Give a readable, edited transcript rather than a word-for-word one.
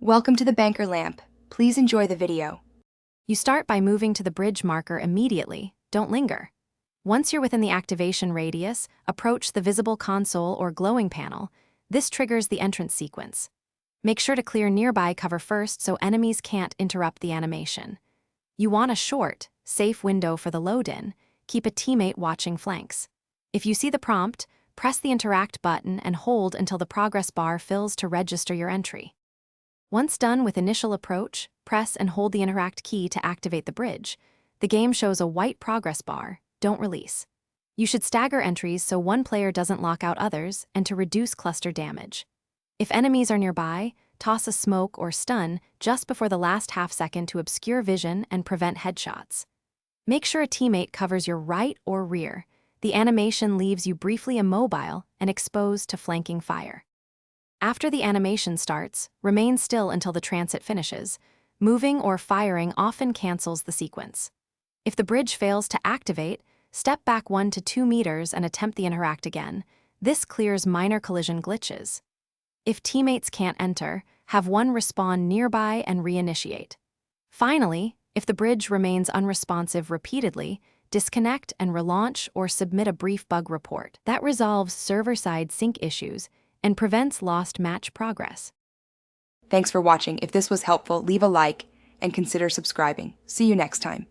Welcome to the banker lamp. Please enjoy the video. You start by moving to the bridge marker immediately, don't linger. Once you're within the activation radius, approach the visible console or glowing panel. This triggers the entrance sequence. Make sure to clear nearby cover first so enemies can't interrupt the animation. You want a short, safe window for the load-in. Keep a teammate watching flanks. If you see the prompt, press the interact button and hold until the progress bar fills to register your entry. Once done with initial approach, press and hold the interact key to activate the bridge. The game shows a white progress bar. Don't release. You should stagger entries so one player doesn't lock out others and to reduce cluster damage. If enemies are nearby, toss a smoke or stun just before the last half second to obscure vision and prevent headshots. Make sure a teammate covers your right or rear. The animation leaves you briefly immobile and exposed to flanking fire. After the animation starts, remain still until the transit finishes. Moving or firing often cancels the sequence. If the bridge fails to activate, step back 1 to 2 meters and attempt the interact again. This clears minor collision glitches. If teammates can't enter, have one respawn nearby and reinitiate. Finally, if the bridge remains unresponsive repeatedly, disconnect and relaunch or submit a brief bug report. That resolves server-side sync issues and prevents lost match progress. Thanks for watching. If this was helpful, leave a like and consider subscribing. See you next time.